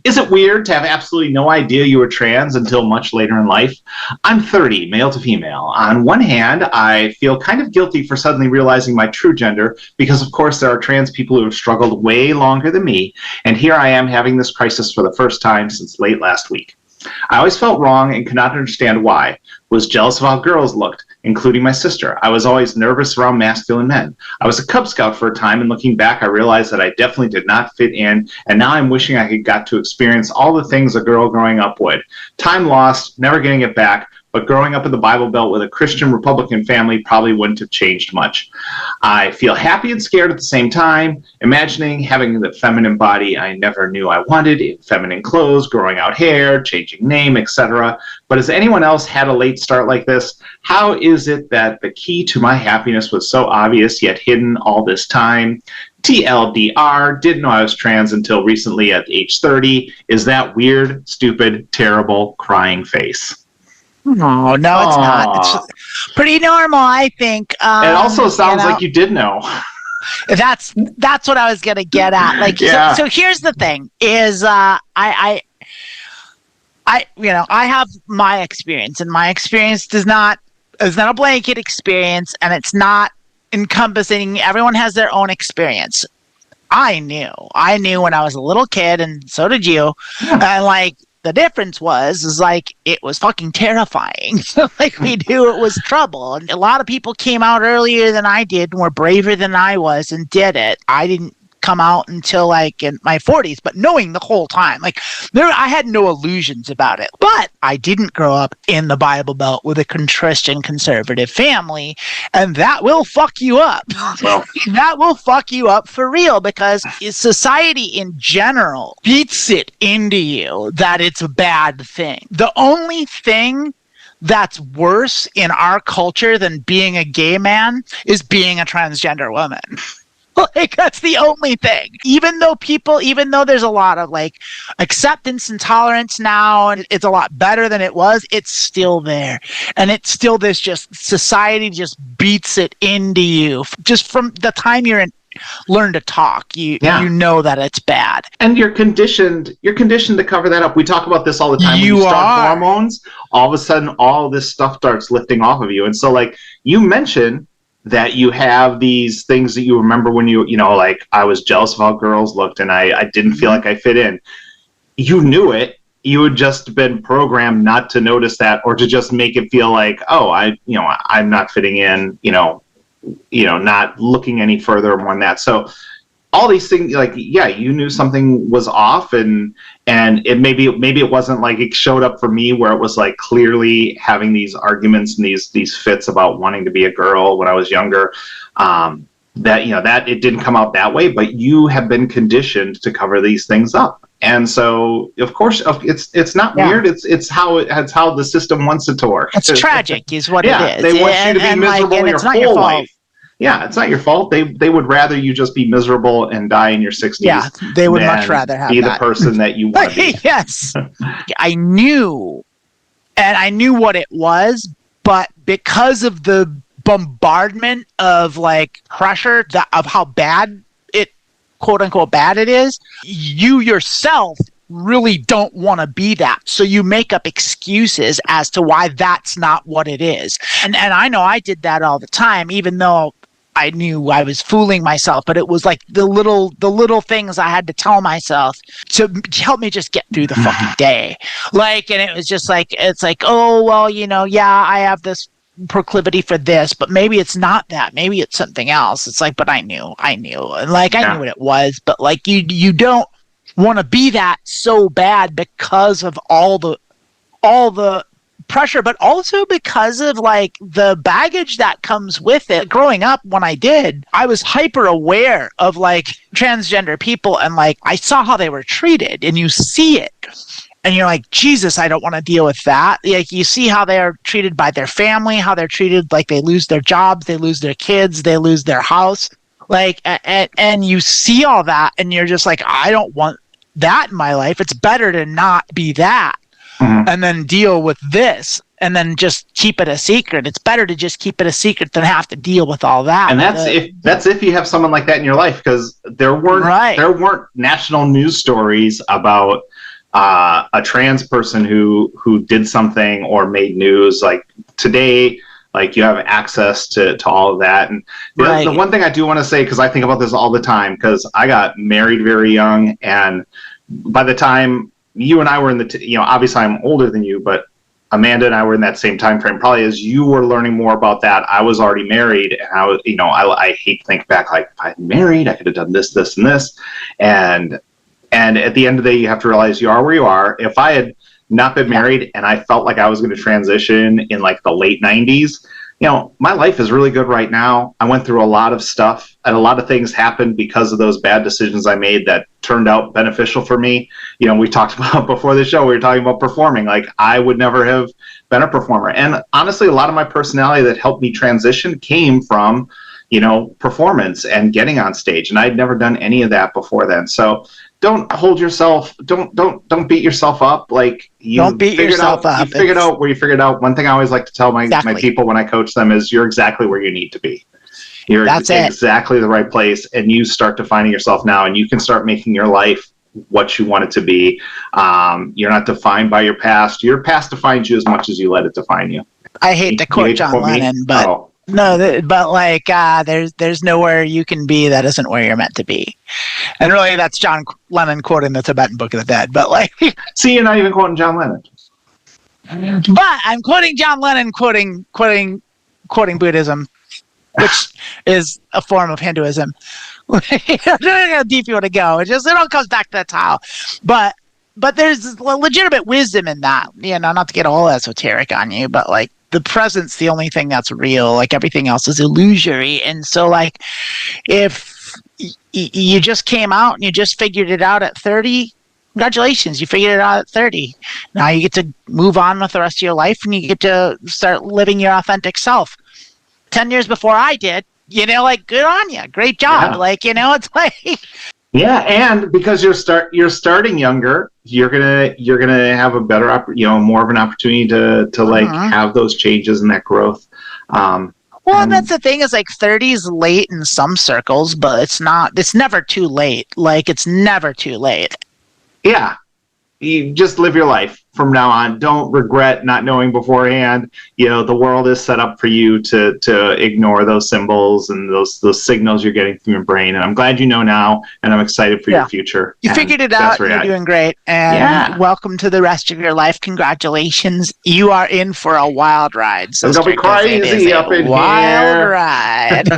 Is it weird to have absolutely no idea you were trans until much later in life? I'm 30, male to female. On one hand, I feel kind of guilty for suddenly realizing my true gender because, of course, there are trans people who have struggled way longer than me, and here I am having this crisis for the first time since late last week. I always felt wrong and could not understand why. Was jealous of how girls looked, including my sister. I was always nervous around masculine men. I was a Cub Scout for a time, and looking back, I realized that I definitely did not fit in, and now I'm wishing I had got to experience all the things a girl growing up would. Time lost, never getting it back, but growing up in the Bible Belt with a Christian Republican family probably wouldn't have changed much. I feel happy and scared at the same time, imagining having the feminine body I never knew I wanted, feminine clothes, growing out hair, changing name, etc. But has anyone else had a late start like this? How is it that the key to my happiness was so obvious yet hidden all this time? TLDR, didn't know I was trans until recently at age 30. Is that weird, stupid, terrible, crying face? No, it's not. It's pretty normal, I think. It also sounds like you did know. That's what I was gonna get at. Like, yeah. So here's the thing: is I have my experience, and my experience is not a blanket experience, and it's not encompassing. Everyone has their own experience. I knew when I was a little kid, and so did you, and like. The difference was like it was fucking terrifying. Like we knew it was trouble. And a lot of people came out earlier than I did and were braver than I was and did it. I didn't come out until like in my 40s, but knowing the whole time, like I had no illusions about it. But I didn't grow up in the Bible Belt with a Christian conservative family, and that will fuck you up. Well, that will fuck you up for real, because society in general beats it into you that it's a bad thing. The only thing that's worse in our culture than being a gay man is being a transgender woman. Like, that's the only thing. Even though there's a lot of like acceptance and tolerance now, and it's a lot better than it was, it's still there. And it's still this just society just beats it into you. Just from the time learn to talk, you know that it's bad. And you're conditioned to cover that up. We talk about this all the time. When you start hormones, all of a sudden all this stuff starts lifting off of you. And so like you mentioned that you have these things that you remember when you like I was jealous of how girls looked and I didn't feel like I fit in. You knew it. You had just been programmed not to notice that, or to just make it feel like, oh, I'm not fitting in, not looking any further more than that. So all these things, like, yeah, you knew something was off, and it maybe it wasn't like it showed up for me where it was like clearly having these arguments and these fits about wanting to be a girl when I was younger. That it didn't come out that way, but you have been conditioned to cover these things up. And so, of course, it's not weird. It's how the system wants it to work. It's tragic, is what it is. They want you to be miserable your whole life. Yeah, it's not your fault. They would rather you just be miserable and die in your 60s. Yeah, they would much rather have be the person that you want to be. Yes. I knew what it was, but because of the bombardment of like pressure of how bad it, quote unquote, bad it is, you yourself really don't want to be that. So you make up excuses as to why that's not what it is. And I know I did that all the time, even though I knew I was fooling myself, but it was like the little things I had to tell myself to help me just get through the fucking day. Like, and it was just like, it's like, oh, well, yeah, I have this proclivity for this, but maybe it's not that. Maybe it's something else. It's like, but I knew. And like, I knew what it was, but like, you don't want to be that so bad because of all the pressure, but also because of like the baggage that comes with it. Growing up, when I was hyper aware of like transgender people, and like I saw how they were treated, and you see it and you're like, Jesus, I don't want to deal with that. Like, you see how they are treated by their family, how they're treated, like they lose their jobs, they lose their kids, they lose their house, like, and you see all that, and you're just like, I don't want that in my life. It's better to not be that. Mm-hmm. And then deal with this, and then just keep it a secret. It's better to just keep it a secret than have to deal with all that. And that's if you have someone like that in your life, because there weren't national news stories about a trans person who did something or made news. Like today, like you have access to all of that. And the one thing I do want to say, because I think about this all the time, because I got married very young, and by the time you and I were in the, obviously I'm older than you, but Amanda and I were in that same time frame. Probably as you were learning more about that, I was already married, and I was, I hate to think back, like, if I'd married, I could have done this, this, and this, and at the end of the day, you have to realize you are where you are. If I had not been married and I felt like I was going to transition in like the late 90s, my life is really good right now. I went through a lot of stuff, and a lot of things happened because of those bad decisions I made that turned out beneficial for me. We talked about before the show, we were talking about performing. Like, I would never have been a performer. And honestly, a lot of my personality that helped me transition came from, performance and getting on stage. And I'd never done any of that before then. So don't hold yourself, don't beat yourself up. Like, don't beat yourself up. You figured out where you figured out. One thing I always like to tell my people when I coach them is, you're exactly where you need to be. You're exactly the right place, and you start defining yourself now, and you can start making your life what you want it to be. You're not defined by your past. Your past defines you as much as you let it define you. I hate to quote John Lennon, but there's nowhere you can be that isn't where you're meant to be. And really, that's John Lennon quoting the Tibetan Book of the Dead. But see, you're not even quoting John Lennon. But I'm quoting John Lennon quoting Buddhism, which is a form of Hinduism. I don't know how deep you want to go. It all comes back to that how. But there's legitimate wisdom in that. Not to get all esoteric on you, but like, the present's the only thing that's real. Like, everything else is illusory. And so, like, if you just came out and you just figured it out at 30, congratulations, you figured it out at 30. Now you get to move on with the rest of your life, and you get to start living your authentic self. 10 years before I did, good on you. Great job. Yeah. It's like... Yeah, and because you're starting younger, you're gonna have a better more of an opportunity to have those changes and that growth. And that's the thing, is like 30 is late in some circles, but it's not. It's never too late. Like, it's never too late. Yeah, you just live your life from now on. Don't regret not knowing beforehand. The world is set up for you to ignore those symbols and those signals you're getting from your brain. And I'm glad you know now, and I'm excited for your future. You figured it out. You're doing great. And welcome to the rest of your life. Congratulations. You are in for a wild ride. It's going to be crazy up in here. Wild ride.